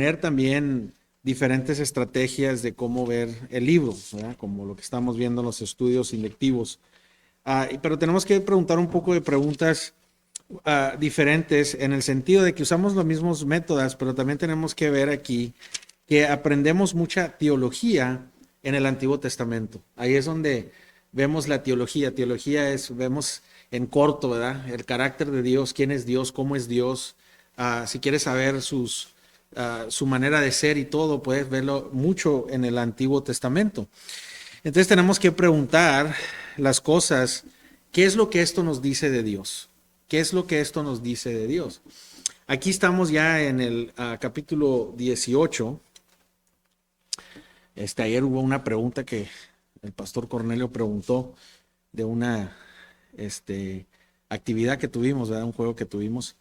Tener también diferentes estrategias de cómo ver el libro, ¿verdad? Como lo que estamos viendo en los estudios selectivos. Pero tenemos que preguntar un poco de preguntas diferentes en el sentido de que usamos los mismos métodos, pero también tenemos que ver aquí que aprendemos mucha teología en el Antiguo Testamento. Ahí es donde vemos la teología. Teología es, vemos en corto, ¿verdad? El carácter de Dios, quién es Dios, cómo es Dios. Si quieres saber su manera de ser y todo, puedes verlo mucho en el Antiguo Testamento. Entonces tenemos que preguntar las cosas, ¿qué es lo que esto nos dice de Dios? ¿Qué es lo que esto nos dice de Dios? Aquí estamos ya en el capítulo 18. Ayer hubo una pregunta que el pastor Cornelio preguntó de una actividad que tuvimos, ¿verdad? Un juego que tuvimos.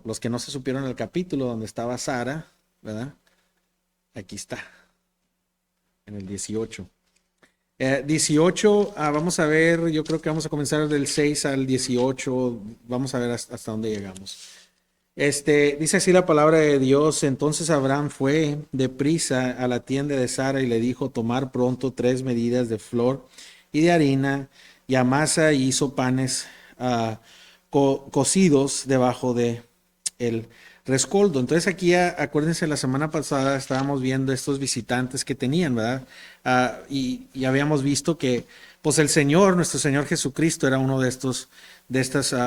Los que no se supieron el capítulo donde estaba Sara, ¿verdad? Aquí está, en el 18. 18, vamos a ver, yo creo que vamos a comenzar del 6 al 18, vamos a ver hasta dónde llegamos. Dice así la palabra de Dios. Entonces Abraham fue deprisa a la tienda de Sara y le dijo tomar pronto 3 medidas de flor y de harina y amasa y hizo panes cocidos debajo de el rescoldo. Entonces aquí, acuérdense, la semana pasada estábamos viendo estos visitantes que tenían, ¿verdad? Y habíamos visto que pues el Señor, nuestro Señor Jesucristo, era uno de estas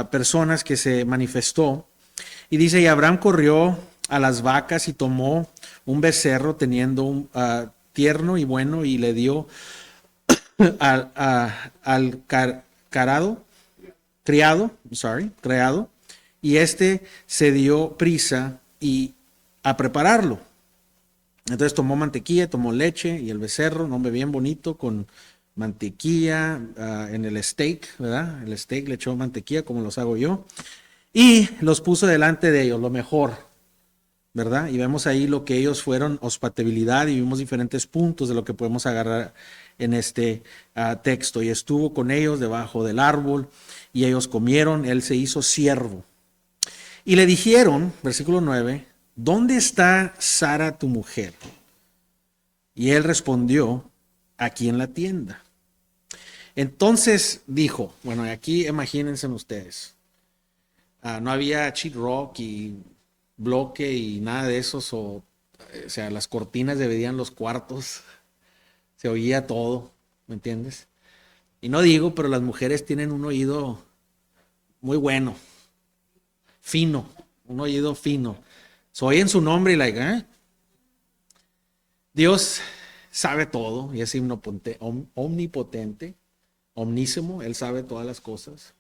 personas que se manifestó. Y dice, y Abraham corrió a las vacas y tomó un becerro teniendo un tierno y bueno y le dio al criado, y se dio prisa a prepararlo. Entonces tomó mantequilla, tomó leche y el becerro, un hombre bien bonito, con mantequilla en el steak, ¿verdad? El steak le echó mantequilla como los hago yo. Y los puso delante de ellos, lo mejor, ¿verdad? Y vemos ahí lo que ellos fueron, hospitabilidad, y vimos diferentes puntos de lo que podemos agarrar en este texto. Y estuvo con ellos debajo del árbol, y ellos comieron, él se hizo siervo. Y le dijeron, versículo 9, ¿dónde está Sara tu mujer? Y él respondió, aquí en la tienda. Entonces dijo, bueno, aquí imagínense ustedes, no había sheet rock y bloque y nada de esos, o sea, las cortinas dividían los cuartos, se oía todo, ¿me entiendes? Y no digo, pero las mujeres tienen un oído muy bueno, fino, un oído fino. Se oyen su nombre y Dios sabe todo y es omnipotente, omnísimo, Él sabe todas las cosas.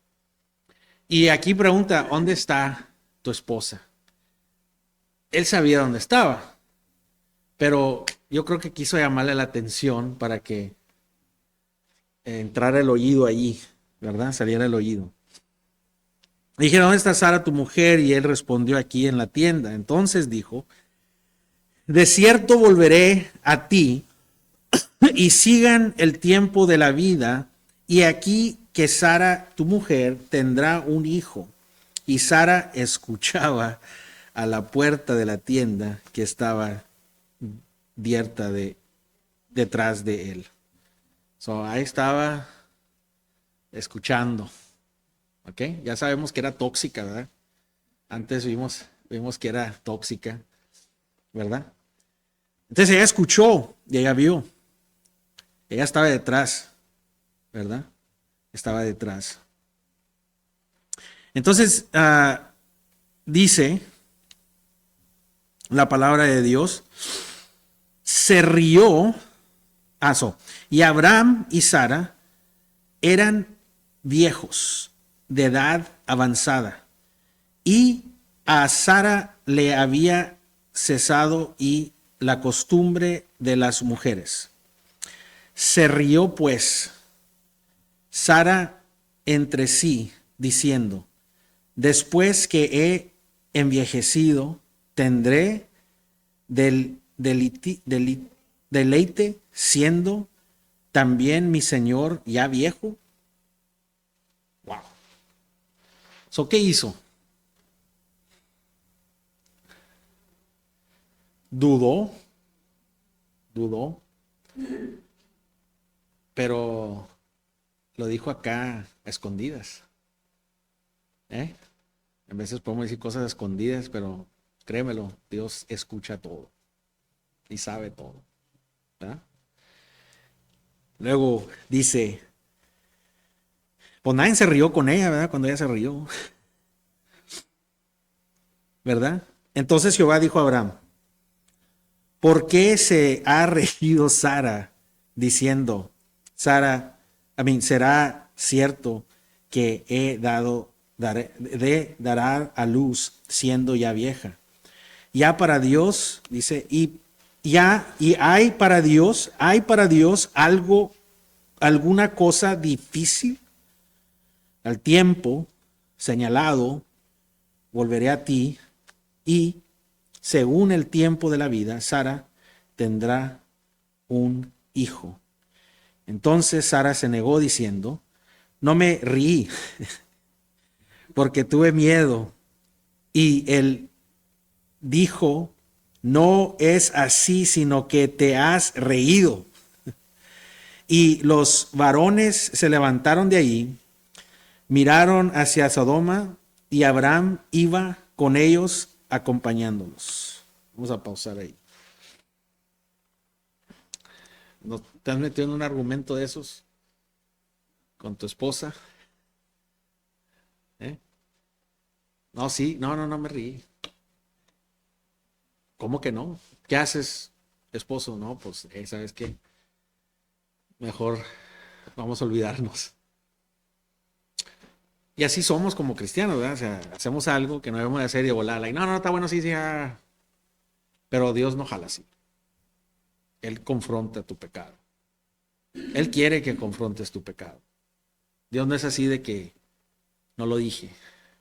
Y aquí pregunta, ¿dónde está tu esposa? Él sabía dónde estaba, pero yo creo que quiso llamarle la atención para que entrara el oído allí, ¿verdad? Saliera el oído. Dije, ¿dónde está Sara tu mujer? Y él respondió, aquí en la tienda. Entonces dijo, de cierto volveré a ti y sigan el tiempo de la vida, y aquí que Sara tu mujer tendrá un hijo. Y Sara escuchaba a la puerta de la tienda que estaba abierta detrás de él. Ahí estaba escuchando. ¿Ok? Ya sabemos que era tóxica, ¿verdad? Antes vimos que era tóxica, ¿verdad? Entonces ella escuchó y ella vio. Ella estaba detrás, ¿verdad? Estaba detrás. Entonces dice la palabra de Dios, se rió, y Abraham y Sara eran viejos, de edad avanzada, y a Sara le había cesado y la costumbre de las mujeres. Se rió pues Sara entre sí, diciendo, después que he envejecido, tendré deleite siendo también mi señor ya viejo. Wow. ¿Qué hizo? dudó, dudó, pero lo dijo acá a escondidas. ¿Eh? A veces podemos decir cosas escondidas, pero créemelo, Dios escucha todo y sabe todo. ¿Verdad? Luego dice, pues nadie se rió con ella, ¿verdad? Cuando ella se rió, ¿verdad? Entonces Jehová dijo a Abraham, ¿por qué se ha reído Sara diciendo, será cierto que dará a luz siendo ya vieja? Ya para Dios, dice, y hay para Dios alguna cosa difícil. Al tiempo señalado volveré a ti y según el tiempo de la vida, Sara tendrá un hijo. Entonces Sara se negó diciendo, no me reí porque tuve miedo. Y él dijo, no es así, sino que te has reído. Y los varones se levantaron de allí, miraron hacia Sodoma y Abraham iba con ellos acompañándolos. Vamos a pausar ahí. ¿No te has metido en un argumento de esos con tu esposa? ¿Eh? No, sí, no me reí. ¿Cómo que no? ¿Qué haces, esposo? No, pues, ¿sabes qué? Mejor vamos a olvidarnos. Y así somos como cristianos, ¿verdad? O sea, hacemos algo que no debemos de hacer y de volar. No, está bueno, sí. Pero Dios no jala así. Él confronta tu pecado. Él quiere que confrontes tu pecado. Dios no es así de que no lo dije,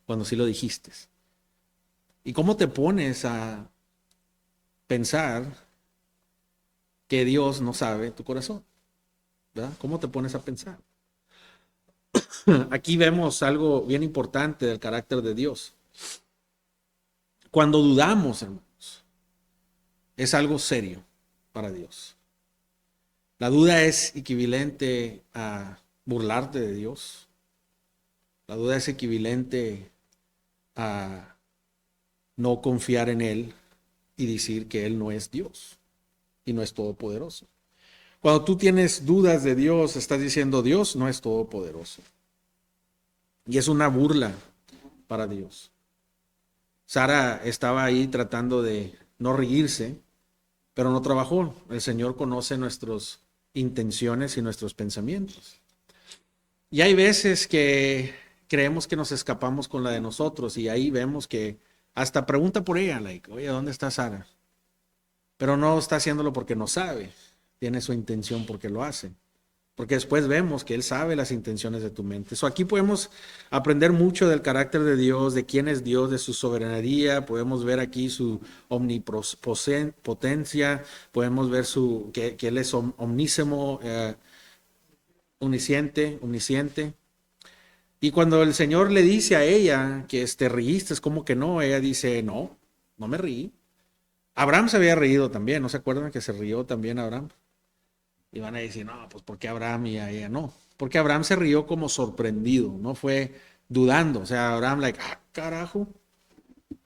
cuando sí lo dijiste. ¿Y cómo te pones a pensar que Dios no sabe tu corazón? ¿Verdad? ¿Cómo te pones a pensar? Aquí vemos algo bien importante del carácter de Dios. Cuando dudamos, hermanos, es algo serio para Dios. La duda es equivalente a burlarte de Dios. La duda es equivalente a no confiar en Él y decir que Él no es Dios y no es todopoderoso. Cuando tú tienes dudas de Dios, estás diciendo Dios no es todopoderoso. Y es una burla para Dios. Sara estaba ahí tratando de no reírse, pero no trabajó. El Señor conoce nuestras intenciones y nuestros pensamientos. Y hay veces que creemos que nos escapamos con la de nosotros y ahí vemos que hasta pregunta por ella, like, oye, ¿dónde está Sara? Pero no está haciéndolo porque no sabe, tiene su intención porque lo hace. Porque después vemos que Él sabe las intenciones de tu mente. Aquí podemos aprender mucho del carácter de Dios, de quién es Dios, de su soberanía. Podemos ver aquí su omnipotencia. Podemos ver que Él es omnísimo, omnisciente. Y cuando el Señor le dice a ella que te reíste, es como que no. Ella dice, no me reí. Abraham se había reído también. ¿No se acuerdan que se rió también Abraham? Y van a decir, no, pues ¿por qué Abraham y a ella no? Porque Abraham se rió como sorprendido, no fue dudando. O sea, Abraham, carajo,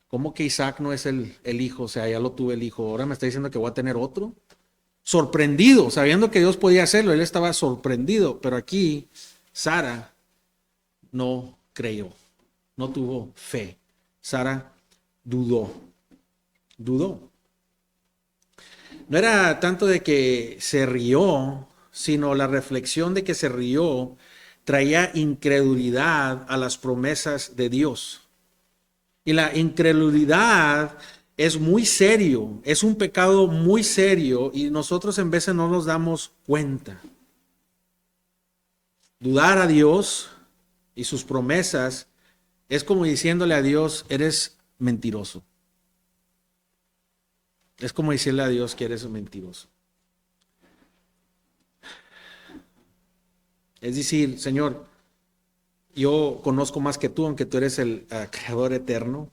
¿cómo que Isaac no es el hijo? O sea, ya lo tuve el hijo, ahora me está diciendo que voy a tener otro. Sorprendido, sabiendo que Dios podía hacerlo, él estaba sorprendido, pero aquí Sara no creyó, no tuvo fe. Sara dudó. No era tanto de que se rió, sino la reflexión de que se rió traía incredulidad a las promesas de Dios. Y la incredulidad es muy serio, es un pecado muy serio y nosotros en veces no nos damos cuenta. Dudar a Dios y sus promesas es como diciéndole a Dios, eres mentiroso. Es como decirle a Dios que eres un mentiroso. Es decir, Señor, yo conozco más que tú, aunque tú eres el creador eterno,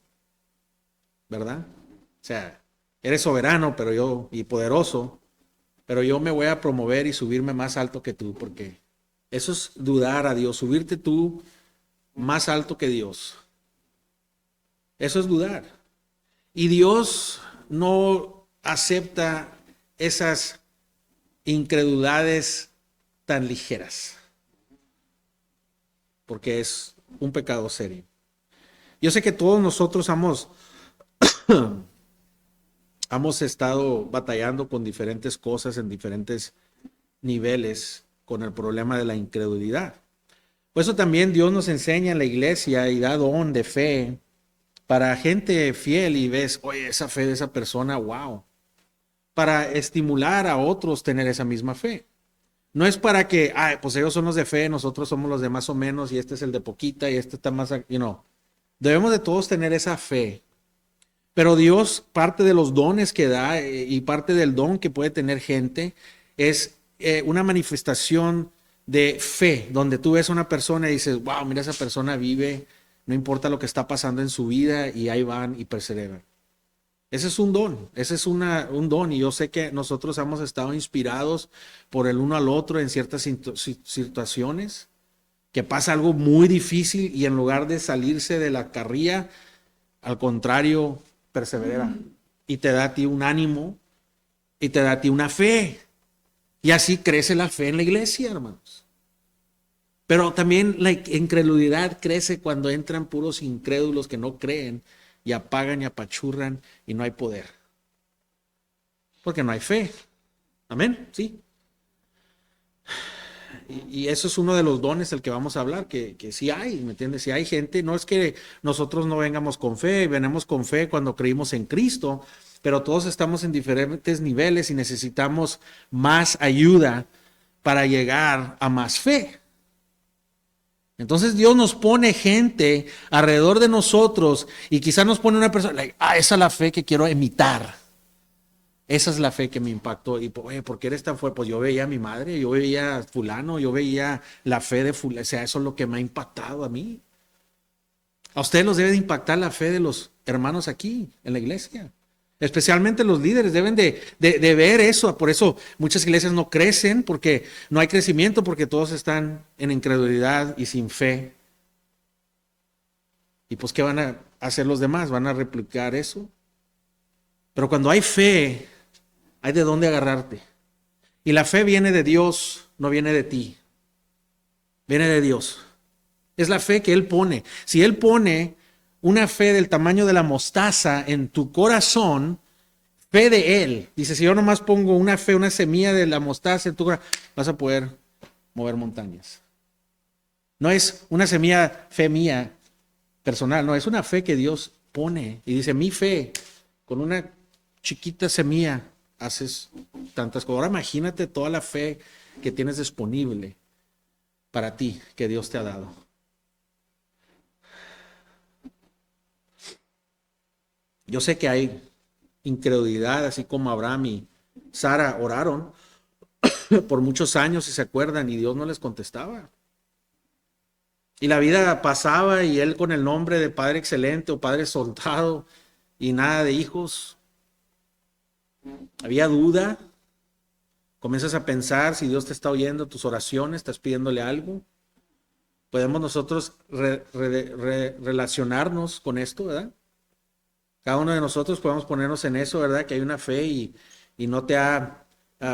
¿verdad? O sea, Eres soberano, y poderoso, pero yo me voy a promover y subirme más alto que tú, porque eso es dudar a Dios, subirte tú más alto que Dios. Eso es dudar. Y Dios no acepta esas incredulidades tan ligeras, porque es un pecado serio. Yo sé que todos nosotros hemos estado batallando con diferentes cosas en diferentes niveles con el problema de la incredulidad. Por eso también Dios nos enseña en la iglesia y da don de fe para gente fiel y ves, oye, esa fe de esa persona, wow, para estimular a otros tener esa misma fe. No es para que, pues ellos son los de fe, nosotros somos los de más o menos y este es el de poquita y este está más, Debemos de todos tener esa fe. Pero Dios, parte de los dones que da y parte del don que puede tener gente es una manifestación de fe, donde tú ves a una persona y dices, wow, mira, esa persona vive, no importa lo que está pasando en su vida y ahí van y perseveran. Ese es un don, ese es un don y yo sé que nosotros hemos estado inspirados por el uno al otro en ciertas situaciones, que pasa algo muy difícil y en lugar de salirse de la carrilla, al contrario, persevera y te da a ti un ánimo y te da a ti una fe. Y así crece la fe en la iglesia, hermanos. Pero también la incredulidad crece cuando entran puros incrédulos que no creen y apagan y apachurran y no hay poder. Porque no hay fe. Amén, sí. Y eso es uno de los dones del que vamos a hablar, que sí hay, ¿me entiendes? Si hay gente, no es que nosotros no vengamos con fe, venimos con fe cuando creímos en Cristo, pero todos estamos en diferentes niveles y necesitamos más ayuda para llegar a más fe. Entonces Dios nos pone gente alrededor de nosotros y quizás nos pone una persona, esa es la fe que quiero imitar. Esa es la fe que me impactó. Y, oye, ¿por qué eres tan fuerte? Pues yo veía a mi madre, yo veía a fulano, yo veía la fe de fulano. O sea, eso es lo que me ha impactado a mí. A ustedes los debe de impactar la fe de los hermanos aquí, en la iglesia. Especialmente los líderes deben de ver eso. Por eso muchas iglesias no crecen, porque no hay crecimiento, porque todos están en incredulidad y sin fe. Y pues, ¿qué van a hacer los demás? ¿Van a replicar eso? Pero cuando hay fe, hay de dónde agarrarte. Y la fe viene de Dios, no viene de ti. Viene de Dios. Es la fe que Él pone. Si Él pone una fe del tamaño de la mostaza en tu corazón, fe de Él. Dice, si yo nomás pongo una fe, una semilla de la mostaza en tu corazón, vas a poder mover montañas. No es una semilla, fe mía, personal, no, es una fe que Dios pone. Y dice, mi fe, con una chiquita semilla, haces tantas cosas. Ahora imagínate toda la fe que tienes disponible para ti, que Dios te ha dado. Yo sé que hay incredulidad, así como Abraham y Sara oraron por muchos años, si se acuerdan, y Dios no les contestaba. Y la vida pasaba y él con el nombre de Padre Excelente o Padre Soldado y nada de hijos. Había duda. Comienzas a pensar si Dios te está oyendo tus oraciones, estás pidiéndole algo. Podemos nosotros relacionarnos con esto, ¿verdad? Cada uno de nosotros podemos ponernos en eso, ¿verdad? Que hay una fe y no te ha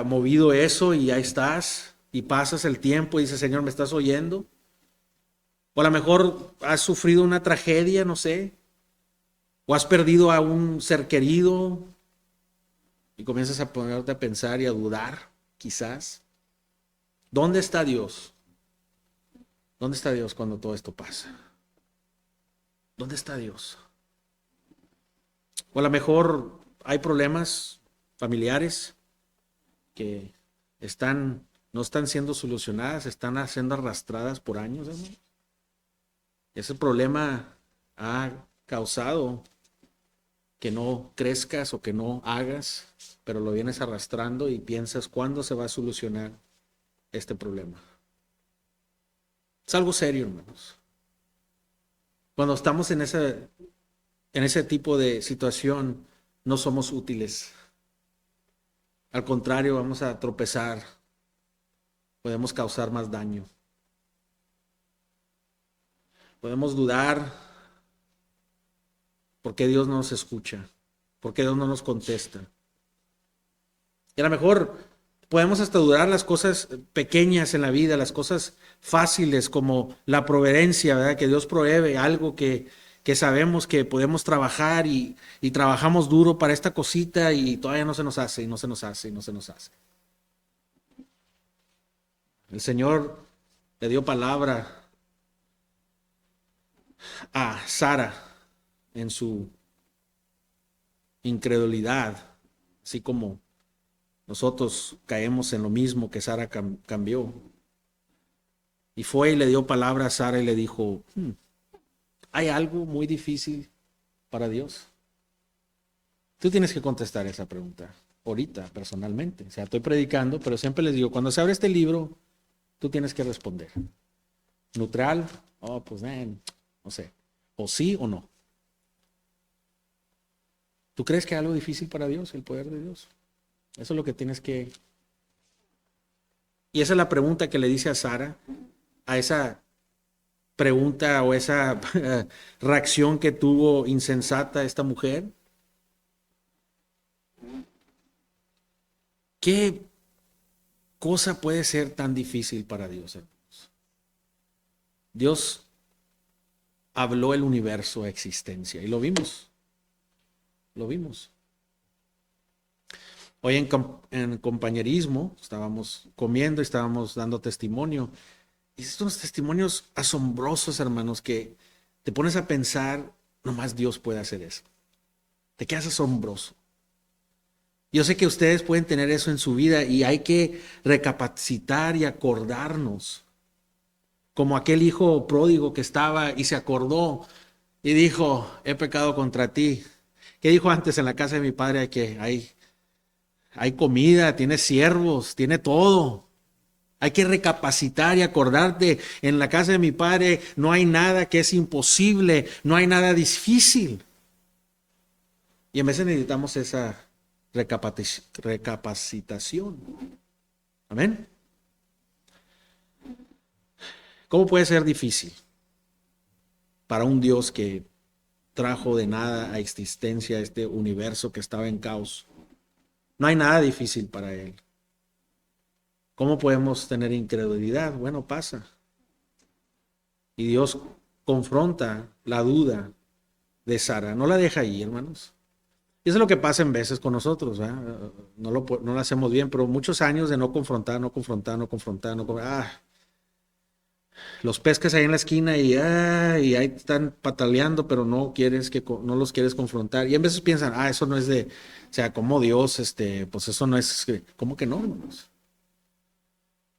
movido eso y ahí estás y pasas el tiempo y dices, Señor, ¿me estás oyendo? O a lo mejor has sufrido una tragedia, no sé, o has perdido a un ser querido y comienzas a ponerte a pensar y a dudar, quizás. ¿Dónde está Dios? ¿Dónde está Dios cuando todo esto pasa? ¿Dónde está Dios? O a lo mejor hay problemas familiares que no están siendo solucionadas, están siendo arrastradas por años, hermano. Ese problema ha causado que no crezcas o que no hagas, pero lo vienes arrastrando y piensas, ¿cuándo se va a solucionar este problema? Es algo serio, hermanos. Cuando estamos en ese tipo de situación, no somos útiles. Al contrario, vamos a tropezar, podemos causar más daño. Podemos dudar por qué Dios no nos escucha, por qué Dios no nos contesta. Y a lo mejor podemos hasta dudar las cosas pequeñas en la vida, las cosas fáciles como la providencia, ¿verdad? Que Dios provee algo que sabemos que podemos trabajar y trabajamos duro para esta cosita y todavía no se nos hace, y no se nos hace, y no se nos hace. El Señor le dio palabra a Sara en su incredulidad, así como nosotros caemos en lo mismo que Sara cambió. Y fue y le dio palabra a Sara y le dijo, ¿hay algo muy difícil para Dios? Tú tienes que contestar esa pregunta ahorita, personalmente. O sea, estoy predicando, pero siempre les digo, cuando se abre este libro, tú tienes que responder. Neutral, pues no sé, o sí o no. ¿Tú crees que hay algo difícil para Dios, el poder de Dios? Eso es lo que tienes que... Y esa es la pregunta que le dice a Sara, a esa pregunta o esa reacción que tuvo insensata esta mujer. ¿Qué cosa puede ser tan difícil para Dios, hermanos? Dios habló el universo a existencia y lo vimos. Lo vimos. Hoy en compañerismo estábamos comiendo y estábamos dando testimonio. Y son unos testimonios asombrosos, hermanos, que te pones a pensar, nomás Dios puede hacer eso. Te quedas asombroso. Yo sé que ustedes pueden tener eso en su vida y hay que recapacitar y acordarnos. Como aquel hijo pródigo que estaba y se acordó y dijo, he pecado contra ti. ¿Qué dijo antes? En la casa de mi padre que hay comida, tiene siervos, tiene todo. Hay que recapacitar y acordarte, en la casa de mi padre no hay nada que es imposible, no hay nada difícil. Y en veces necesitamos esa recapacitación. Amén. ¿Cómo puede ser difícil para un Dios que trajo de nada a existencia este universo que estaba en caos? No hay nada difícil para Él. ¿Cómo podemos tener incredulidad? Bueno, pasa. Y Dios confronta la duda de Sara. No la deja ahí, hermanos. Y eso es lo que pasa en veces con nosotros. No lo hacemos bien, pero muchos años de no confrontar. Los pescas ahí en la esquina y ahí están pataleando, pero no los quieres confrontar. Y en veces piensan, eso no es o sea, como Dios, pues eso no es, ¿cómo que no, hermanos?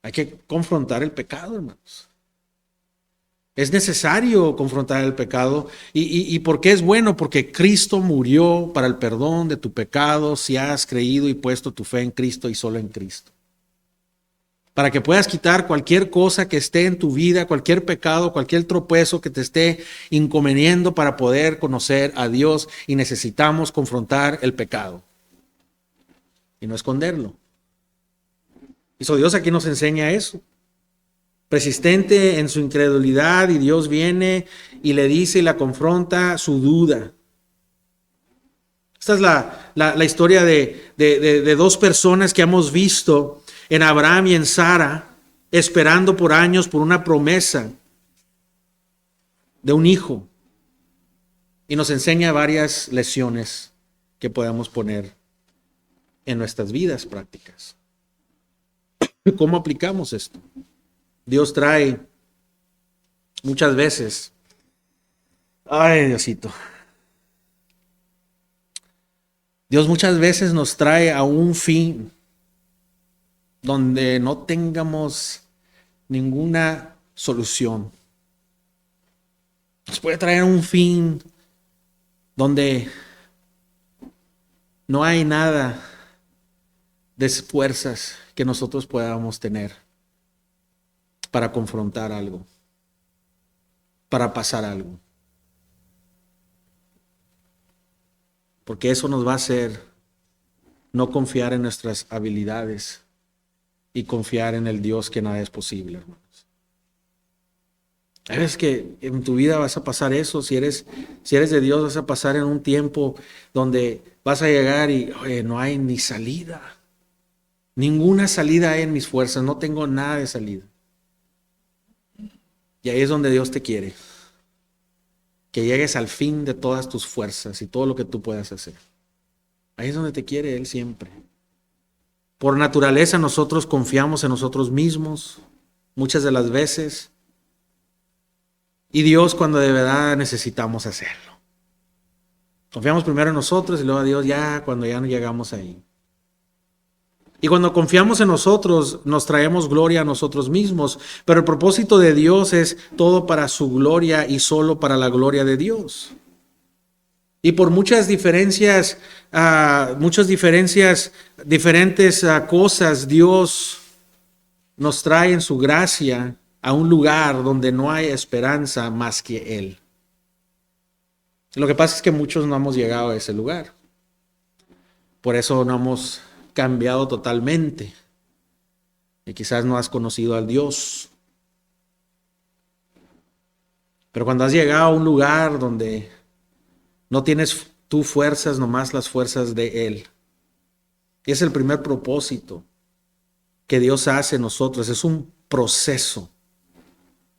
Hay que confrontar el pecado, hermanos. Es necesario confrontar el pecado. ¿Y por qué es bueno? Porque Cristo murió para el perdón de tu pecado si has creído y puesto tu fe en Cristo y solo en Cristo. Para que puedas quitar cualquier cosa que esté en tu vida, cualquier pecado, cualquier tropezo que te esté inconveniendo para poder conocer a Dios, y necesitamos confrontar el pecado y no esconderlo. Y Dios aquí nos enseña eso. Persistente en su incredulidad, y Dios viene y le dice y la confronta su duda. Esta es la historia de dos personas que hemos visto en Abraham y en Sara, esperando por años por una promesa de un hijo. Y nos enseña varias lecciones que podamos poner en nuestras vidas prácticas. ¿Cómo aplicamos esto? Dios trae muchas veces, Diosito, Dios muchas veces nos trae a un fin donde no tengamos ninguna solución. Nos puede traer a un fin donde no hay nada de fuerzas que nosotros podamos tener para confrontar algo, para pasar algo. porque eso nos va a hacer no confiar en nuestras habilidades y confiar en el Dios que nada es posible, hermanos. Hay veces que en tu vida vas a pasar eso, si eres de Dios vas a pasar en un tiempo donde vas a llegar y oye, no hay ni salida. Ninguna salida hay en mis fuerzas, no tengo nada de salida. Y ahí es donde Dios te quiere. Que llegues al fin de todas tus fuerzas y todo lo que tú puedas hacer. Ahí es donde te quiere Él siempre. Por naturaleza nosotros confiamos en nosotros mismos muchas de las veces. Y Dios cuando de verdad necesitamos hacerlo. Confiamos primero en nosotros y luego a Dios ya cuando ya no llegamos ahí. Y cuando confiamos en nosotros, nos traemos gloria a nosotros mismos. Pero el propósito de Dios es todo para su gloria y solo para la gloria de Dios. Y por muchas diferentes cosas, Dios nos trae en su gracia a un lugar donde no hay esperanza más que Él. Lo que pasa es que muchos no hemos llegado a ese lugar. Por eso no hemos cambiado totalmente. Y quizás no has conocido al Dios. Pero cuando has llegado a un lugar donde no tienes tú fuerzas, nomás las fuerzas de Él. Y es el primer propósito que Dios hace en nosotros. Es un proceso.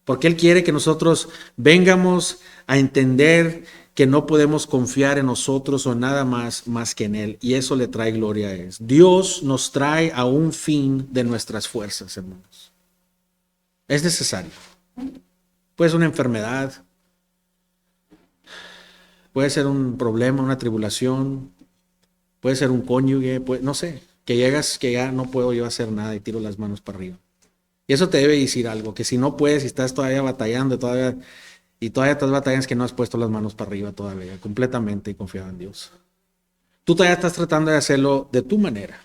Porque Él quiere que nosotros vengamos a entender que no podemos confiar en nosotros o nada más que en Él. Y eso le trae gloria a Él. Dios nos trae a un fin de nuestras fuerzas, hermanos. Es necesario. Puede ser una enfermedad. Puede ser un problema, una tribulación. Puede ser un cónyuge. No sé. Que llegas que ya no puedo yo hacer nada y tiro las manos para arriba. Y eso te debe decir algo. Que si no puedes y estás todavía batallando y todavía estás batallando es que no has puesto las manos para arriba todavía, completamente y confiado en Dios. Tú todavía estás tratando de hacerlo de tu manera.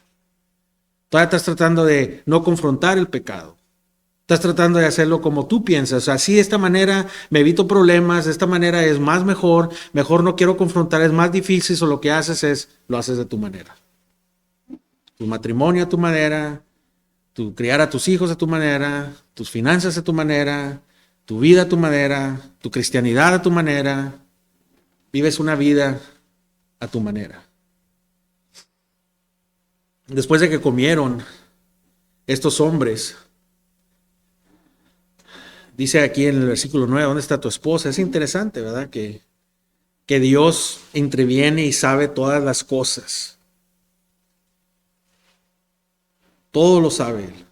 Todavía estás tratando de no confrontar el pecado. Estás tratando de hacerlo como tú piensas. Así de esta manera me evito problemas, de esta manera es más mejor no quiero confrontar, es más difícil, o lo que haces es, lo haces de tu manera. Tu matrimonio a tu manera, tu criar a tus hijos a tu manera, tus finanzas a tu manera, tu vida a tu manera, tu cristianidad a tu manera, vives una vida a tu manera. Después de que comieron estos hombres, dice aquí en el versículo 9, ¿dónde está tu esposa? Es interesante, ¿verdad? Que Dios interviene y sabe todas las cosas. Todo lo sabe Él.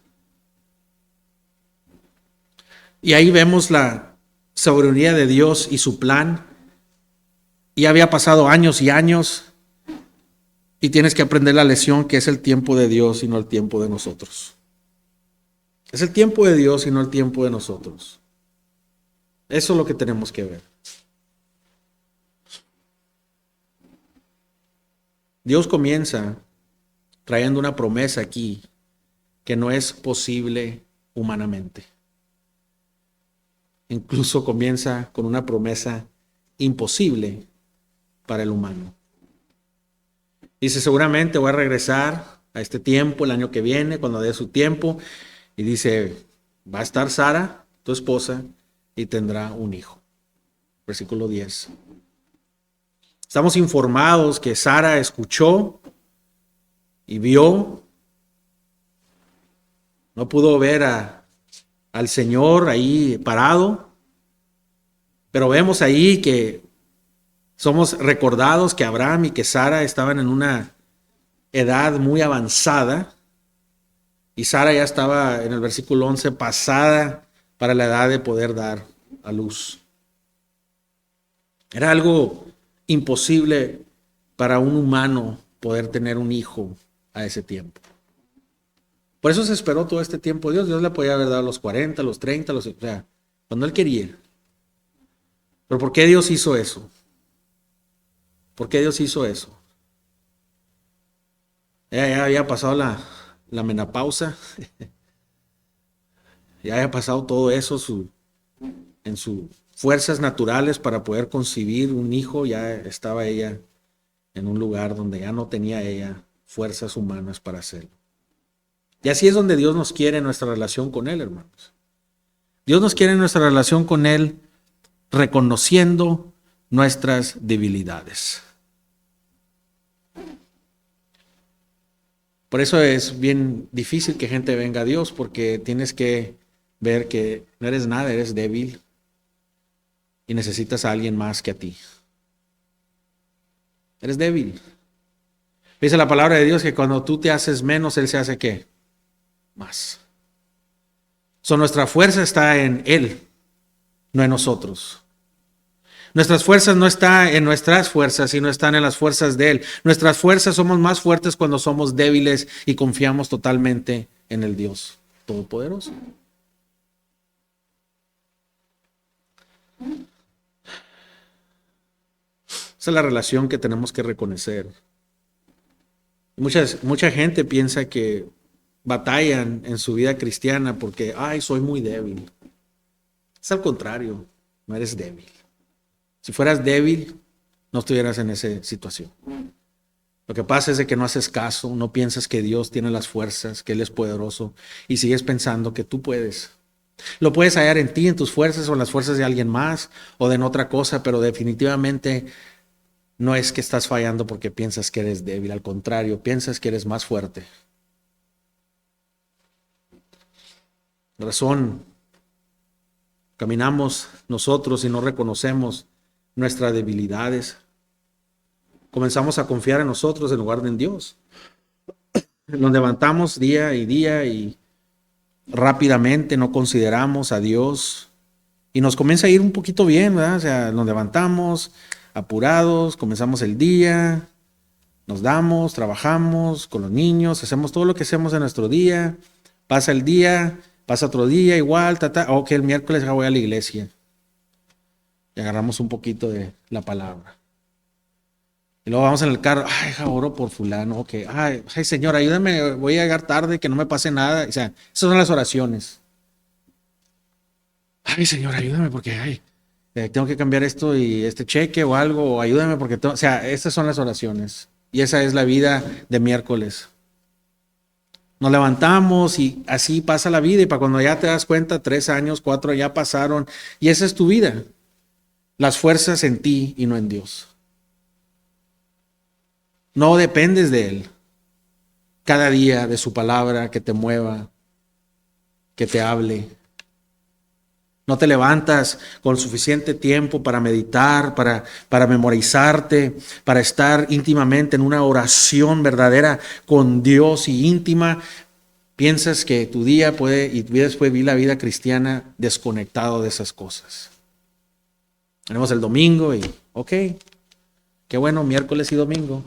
Y ahí vemos la soberanía de Dios y su plan. Y había pasado años y años. Y tienes que aprender la lección que es el tiempo de Dios y no el tiempo de nosotros. Es el tiempo de Dios y no el tiempo de nosotros. Eso es lo que tenemos que ver. Dios comienza trayendo una promesa aquí que no es posible humanamente. Incluso comienza con una promesa imposible para el humano. Dice, seguramente voy a regresar a este tiempo el año que viene, cuando dé su tiempo. Y dice, va a estar Sara, tu esposa, y tendrá un hijo. Versículo 10. Estamos informados que Sara escuchó y vio. No pudo ver al Señor ahí parado. Pero vemos ahí que somos recordados que Abraham y que Sara estaban en una edad muy avanzada. Y Sara ya estaba en el versículo 11 pasada para la edad de poder dar a luz. Era algo imposible para un humano poder tener un hijo a ese tiempo. Por eso se esperó todo este tiempo. Dios le podía haber dado los 40, los 30, o sea, cuando Él quería. Pero ¿por qué Dios hizo eso? ¿Por qué Dios hizo eso? Ya había pasado la menopausa. Ya había pasado todo eso en sus fuerzas naturales para poder concebir un hijo. Ya estaba ella en un lugar donde ya no tenía ella fuerzas humanas para hacerlo. Y así es donde Dios nos quiere en nuestra relación con Él, hermanos. Dios nos quiere en nuestra relación con Él reconociendo nuestras debilidades. Por eso es bien difícil que gente venga a Dios, porque tienes que ver que no eres nada, eres débil y necesitas a alguien más que a ti. Eres débil. Dice la palabra de Dios que cuando tú te haces menos, Él se hace ¿qué? Más. Nuestra fuerza está en Él, no en nosotros. Nuestras fuerzas no están en nuestras fuerzas, sino están en las fuerzas de Él. Nuestras fuerzas somos más fuertes cuando somos débiles y confiamos totalmente en el Dios Todopoderoso. Esa es la relación que tenemos que reconocer. Mucha gente piensa que batallan en su vida cristiana porque, soy muy débil. Es al contrario, no eres débil. Si fueras débil, no estuvieras en esa situación. Lo que pasa es de que no haces caso, no piensas que Dios tiene las fuerzas, que Él es poderoso y sigues pensando que tú puedes. Lo puedes hallar en ti, en tus fuerzas o en las fuerzas de alguien más o de en otra cosa, pero definitivamente no es que estás fallando porque piensas que eres débil. Al contrario, piensas que eres más fuerte. Razón. Caminamos nosotros y no reconocemos nuestras debilidades. Comenzamos a confiar en nosotros en lugar de en Dios. Nos levantamos día y rápidamente no consideramos a Dios y nos comienza a ir un poquito bien, ¿verdad? O sea, nos levantamos apurados, comenzamos el día, nos damos, trabajamos con los niños, hacemos todo lo que hacemos en nuestro día, pasa el día, pasa otro día igual, ok, el miércoles ya voy a la iglesia y agarramos un poquito de la palabra. Y luego vamos en el carro, oro por fulano, ok, Señor, ayúdame, voy a llegar tarde, que no me pase nada. O sea, esas son las oraciones. Señor, ayúdame porque, tengo que cambiar esto y este cheque o algo, o ayúdame porque, o sea, estas son las oraciones. Y esa es la vida de miércoles. Nos levantamos y así pasa la vida y para cuando ya te das cuenta, 3 años, 4 ya pasaron y esa es tu vida. Las fuerzas en ti y no en Dios. No dependes de Él. Cada día de su palabra que te mueva, que te hable. No te levantas con suficiente tiempo para meditar, para memorizarte, para estar íntimamente en una oración verdadera con Dios y íntima. Piensas que tu día y después vivir la vida cristiana desconectado de esas cosas. Tenemos el domingo y, ok, qué bueno, miércoles y domingo.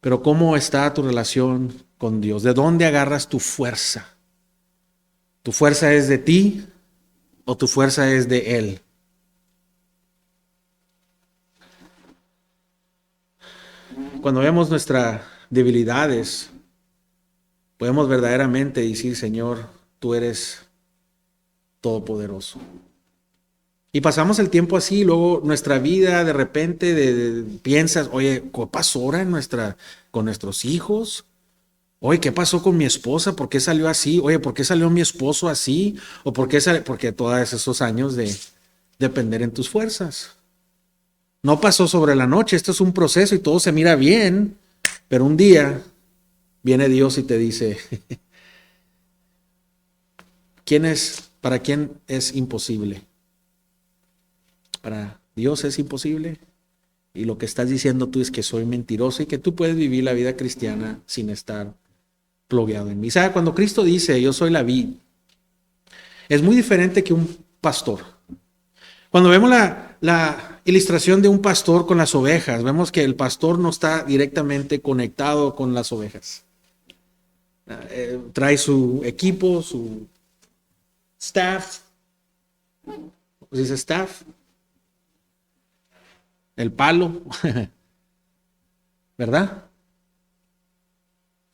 Pero ¿cómo está tu relación con Dios? ¿De dónde agarras tu fuerza? ¿Tu fuerza es de ti o tu fuerza es de Él? Cuando vemos nuestras debilidades, podemos verdaderamente decir, Señor, tú eres todopoderoso. Y pasamos el tiempo así, luego nuestra vida de repente piensas, oye, ¿qué pasó ahora con nuestros hijos? Oye, ¿qué pasó con mi esposa? ¿Por qué salió así? Oye, ¿por qué salió mi esposo así? ¿O por qué porque todos esos años de depender en tus fuerzas? No pasó sobre la noche, esto es un proceso y todo se mira bien, pero un día viene Dios y te dice, ¿para quién es imposible? Para Dios es imposible. Y lo que estás diciendo tú es que soy mentiroso y que tú puedes vivir la vida cristiana sin estar plugueado en mí. ¿Sabe? Cuando Cristo dice, yo soy la vid, es muy diferente que un pastor. Cuando vemos la ilustración de un pastor con las ovejas, vemos que el pastor no está directamente conectado con las ovejas. Trae su equipo, su staff. ¿Cómo se dice staff? El palo, ¿verdad?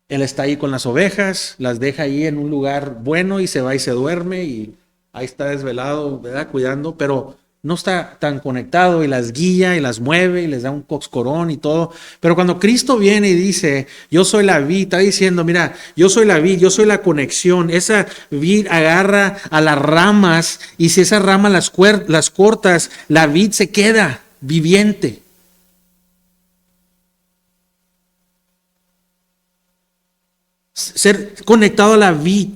Él está ahí con las ovejas, las deja ahí en un lugar bueno y se va y se duerme y ahí está desvelado, ¿verdad? Cuidando, pero no está tan conectado y las guía y las mueve y les da un coscorón y todo. Pero cuando Cristo viene y dice, yo soy la vid, está diciendo, mira, yo soy la vid, yo soy la conexión. Esa vid agarra a las ramas y si esas ramas las cortas, la vid se queda viviente. Ser conectado a la vid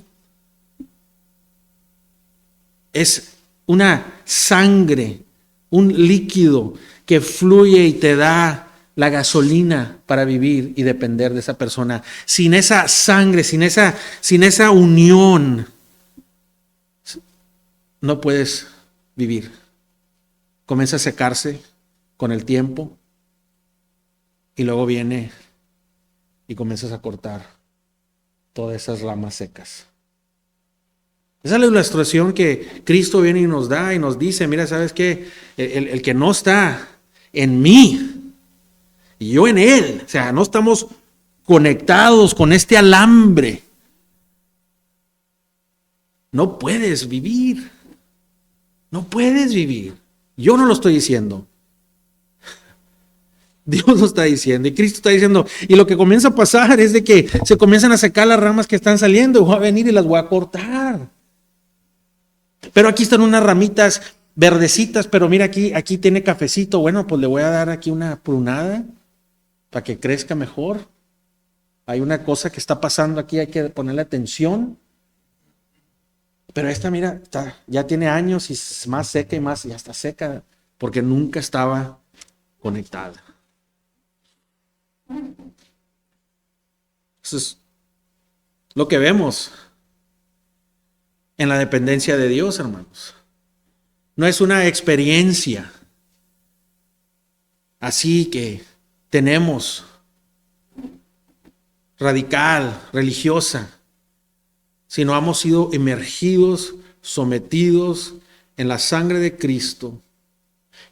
es una sangre, un líquido que fluye y te da la gasolina para vivir y depender de esa persona. Sin esa sangre, sin esa unión, no puedes vivir. Comienza a secarse con el tiempo y luego viene y comienzas a cortar todas esas ramas secas. Esa es la ilustración que Cristo viene y nos da y nos dice, mira, ¿sabes qué? El que no está en mí y yo en él, o sea, no estamos conectados con este alambre, no puedes vivir. No puedes vivir. Yo no lo estoy diciendo. Dios lo está diciendo y Cristo está diciendo, y lo que comienza a pasar es de que se comienzan a secar las ramas que están saliendo, y voy a venir y las voy a cortar. Pero aquí están unas ramitas verdecitas, pero mira aquí tiene cafecito, bueno, pues le voy a dar aquí una prunada para que crezca mejor. Hay una cosa que está pasando aquí, hay que ponerle atención. Pero esta, mira, ya tiene años y es más seca y más, ya está seca, porque nunca estaba conectada. Eso es lo que vemos en la dependencia de Dios, hermanos. No es una experiencia así que tenemos radical, religiosa, sino hemos sido emergidos, sometidos en la sangre de Cristo,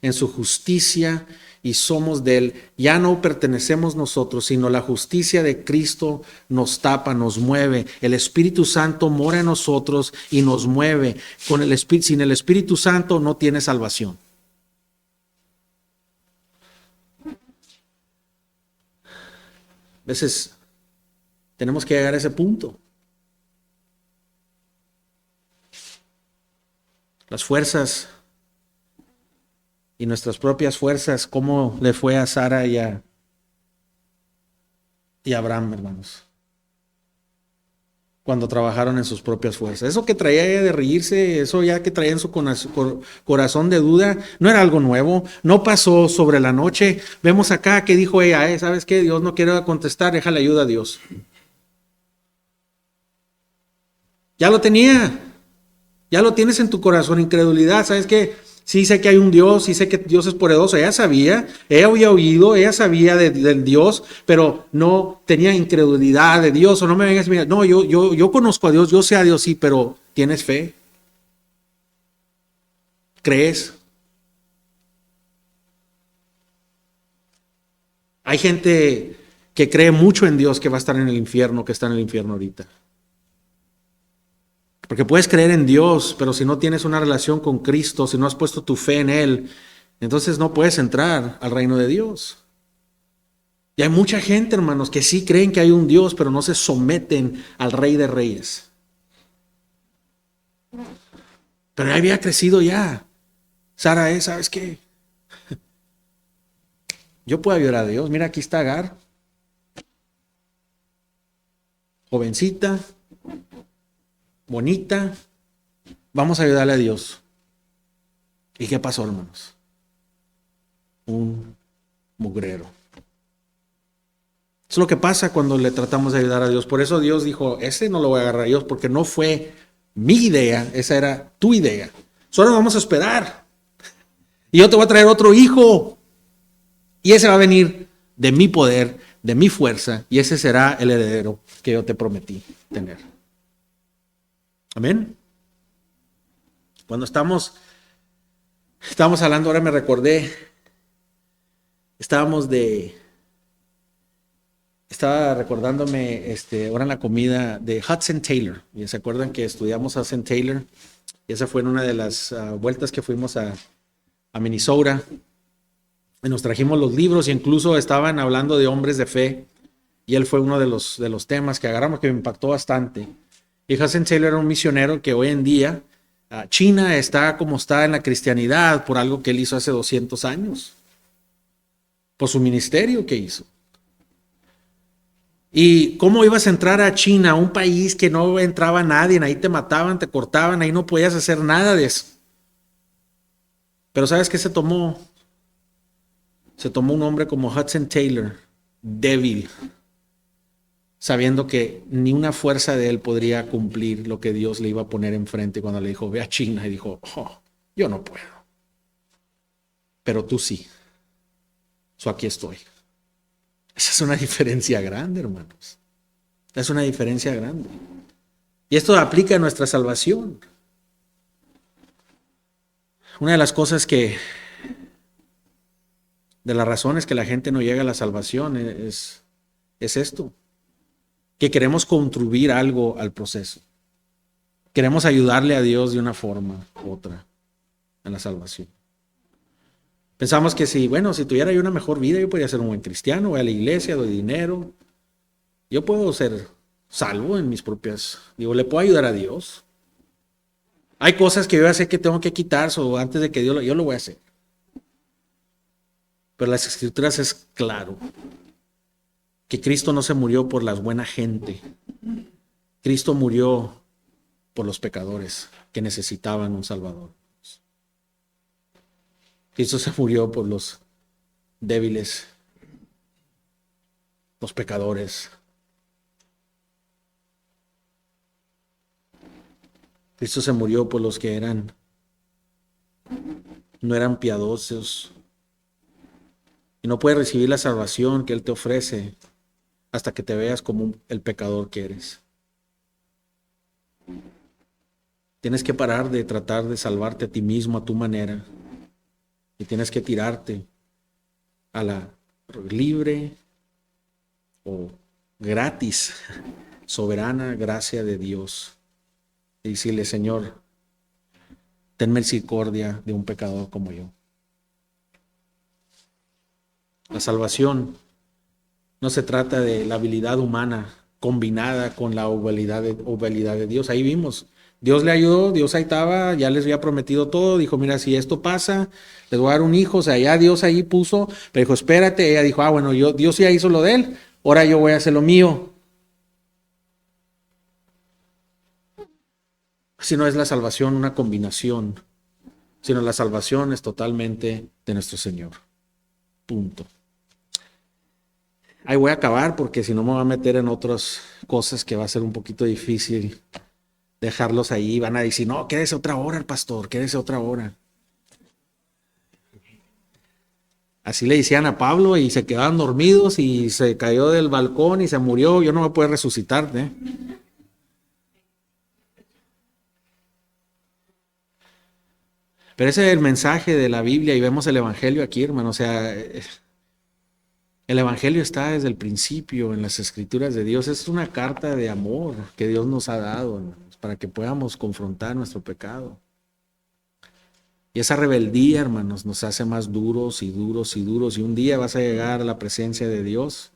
en su justicia, y somos de Él. Ya no pertenecemos nosotros, sino la justicia de Cristo nos tapa, nos mueve. El Espíritu Santo mora en nosotros y nos mueve. Sin el Espíritu Santo no tiene salvación. A veces tenemos que llegar a ese punto. Las fuerzas y nuestras propias fuerzas, cómo le fue a Sara y a Abraham, hermanos, cuando trabajaron en sus propias fuerzas. Eso que traía ella de reírse, eso ya que traía en su corazón de duda, no era algo nuevo, no pasó sobre la noche. Vemos acá que dijo ella, ¿sabes qué? Dios no quiere contestar, déjale ayuda a Dios. Ya lo tenía. Ya lo tienes en tu corazón, incredulidad. ¿Sabes qué? Sí sé que hay un Dios, sí sé que Dios es poderoso. Ella sabía, ella había oído, ella sabía del Dios, pero no tenía incredulidad de Dios. O no me vengas a mirar, no, yo conozco a Dios, yo sé a Dios, sí, pero ¿tienes fe? ¿Crees? Hay gente que cree mucho en Dios que va a estar en el infierno, que está en el infierno ahorita. Porque puedes creer en Dios, pero si no tienes una relación con Cristo, si no has puesto tu fe en Él, entonces no puedes entrar al reino de Dios. Y hay mucha gente, hermanos, que sí creen que hay un Dios, pero no se someten al Rey de Reyes. Pero había crecido ya. Sara, ¿sabes qué? Yo puedo ayudar a Dios. Mira, aquí está Agar. Jovencita. Bonita. Vamos a ayudarle a Dios. ¿Y qué pasó, hermanos? Un mugrero. Es lo que pasa cuando le tratamos de ayudar a Dios. Por eso Dios dijo, ese no lo voy a agarrar a Dios, porque no fue mi idea, esa era tu idea. Solo vamos a esperar. Y yo te voy a traer otro hijo. Y ese va a venir de mi poder, de mi fuerza, y ese será el heredero que yo te prometí tener. Amén. Cuando estamos hablando, ahora me recordé, estaba recordándome ahora en la comida de Hudson Taylor. ¿Y se acuerdan que estudiamos Hudson Taylor? Y esa fue en una de las vueltas que fuimos a a Minnesota y nos trajimos los libros, y incluso estaban hablando de hombres de fe, y él fue uno de los temas que agarramos que me impactó bastante. Y Hudson Taylor era un misionero que hoy en día China está como está en la cristianidad por algo que él hizo hace 200 años, por su ministerio que hizo. ¿Y cómo ibas a entrar a China, un país que no entraba nadie? Ahí te mataban, te cortaban, ahí no podías hacer nada de eso. Pero ¿sabes qué se tomó? Se tomó un hombre como Hudson Taylor, débil, sabiendo que ni una fuerza de él podría cumplir lo que Dios le iba a poner enfrente cuando le dijo, ve a China, y dijo, oh, yo no puedo, pero tú sí. So, aquí estoy. Esa es una diferencia grande, hermanos. Es una diferencia grande. Y esto aplica a nuestra salvación. Una de las cosas de las razones que la gente no llega a la salvación es esto, que queremos contribuir algo al proceso. Queremos ayudarle a Dios de una forma u otra en la salvación. Pensamos que si tuviera yo una mejor vida, yo podría ser un buen cristiano, voy a la iglesia, doy dinero, yo puedo ser salvo en mis propias, le puedo ayudar a Dios. Hay cosas que yo ya sé que tengo que quitar, antes de que yo lo voy a hacer. Pero las Escrituras es claro que Cristo no se murió por la buena gente. Cristo murió por los pecadores que necesitaban un Salvador. Cristo se murió por los débiles, los pecadores. Cristo se murió por los que no eran piadosos. Y no puedes recibir la salvación que Él te ofrece hasta que te veas como el pecador que eres. Tienes que parar de tratar de salvarte a ti mismo a tu manera. Y tienes que tirarte a la libre o gratis, soberana gracia de Dios. Y decirle, Señor, ten misericordia de un pecador como yo. La salvación no se trata de la habilidad humana combinada con la obediedad de Dios. Ahí vimos, Dios le ayudó, Dios ahí estaba, ya les había prometido todo, dijo, mira, si esto pasa, les voy a dar un hijo, o sea, ya Dios ahí puso, pero dijo, espérate, ella dijo, bueno, Dios ya hizo lo de él, ahora yo voy a hacer lo mío. Si no es la salvación una combinación, sino la salvación es totalmente de nuestro Señor. Punto. Ahí voy a acabar porque si no me voy a meter en otras cosas que va a ser un poquito difícil dejarlos ahí. Van a decir, no, quédese otra hora el pastor, quédese otra hora. Así le decían a Pablo y se quedaban dormidos y se cayó del balcón y se murió. Yo no me puedo resucitar, ¿eh? Pero ese es el mensaje de la Biblia y vemos el Evangelio aquí, hermano. O sea, el Evangelio está desde el principio en las Escrituras de Dios. Es una carta de amor que Dios nos ha dado, hermanos, para que podamos confrontar nuestro pecado. Y esa rebeldía, hermanos, nos hace más duros y duros y duros. Y un día vas a llegar a la presencia de Dios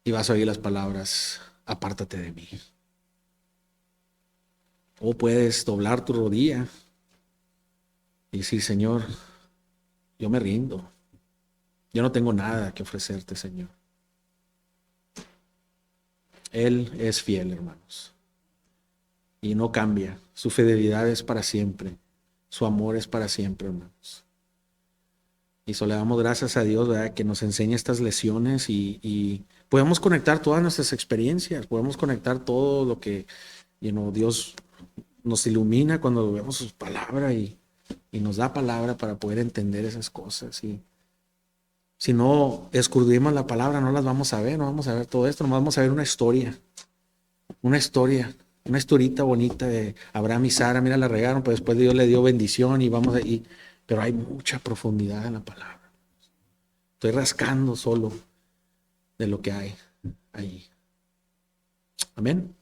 y vas a oír las palabras, apártate de mí. O puedes doblar tu rodilla y decir, Señor, yo me rindo. Yo no tengo nada que ofrecerte, Señor. Él es fiel, hermanos. Y no cambia. Su fidelidad es para siempre. Su amor es para siempre, hermanos. Y le damos gracias a Dios, ¿verdad?, que nos enseña estas lecciones y podemos conectar todas nuestras experiencias. Podemos conectar todo lo que Dios nos ilumina cuando vemos su palabra y nos da palabra para poder entender esas cosas. Y si no escudriñamos la palabra, no las vamos a ver, no vamos a ver todo esto, no vamos a ver una historita bonita de Abraham y Sara. Mira, la regaron, pero después Dios le dio bendición y pero hay mucha profundidad en la palabra. Estoy rascando solo de lo que hay ahí. Amén.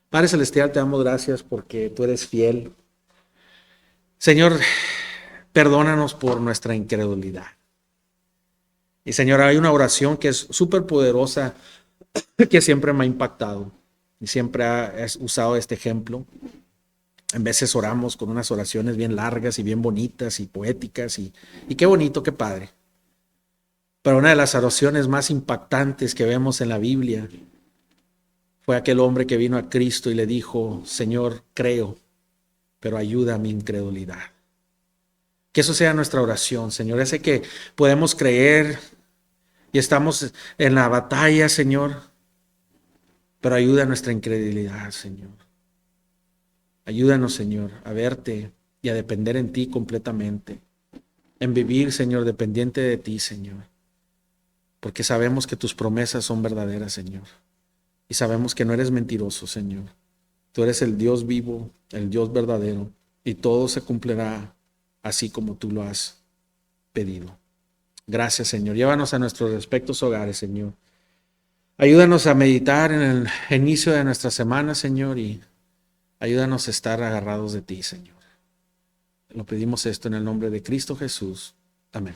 Padre Celestial, te damos gracias porque tú eres fiel. Señor, perdónanos por nuestra incredulidad. Y Señor, hay una oración que es súper poderosa que siempre me ha impactado y siempre he usado este ejemplo. En veces oramos con unas oraciones bien largas y bien bonitas y poéticas y qué bonito, qué padre. Pero una de las oraciones más impactantes que vemos en la Biblia fue aquel hombre que vino a Cristo y le dijo: Señor, creo, pero ayuda a mi incredulidad. Que eso sea nuestra oración, Señor. Ese que podemos creer y estamos en la batalla, Señor, pero ayuda a nuestra incredulidad, Señor. Ayúdanos, Señor, a verte y a depender en ti completamente. En vivir, Señor, dependiente de ti, Señor. Porque sabemos que tus promesas son verdaderas, Señor. Y sabemos que no eres mentiroso, Señor. Tú eres el Dios vivo, el Dios verdadero. Y todo se cumplirá así como tú lo has pedido. Gracias, Señor. Llévanos a nuestros respectivos hogares, Señor. Ayúdanos a meditar en el inicio de nuestra semana, Señor, y ayúdanos a estar agarrados de ti, Señor. Lo pedimos esto en el nombre de Cristo Jesús. Amén.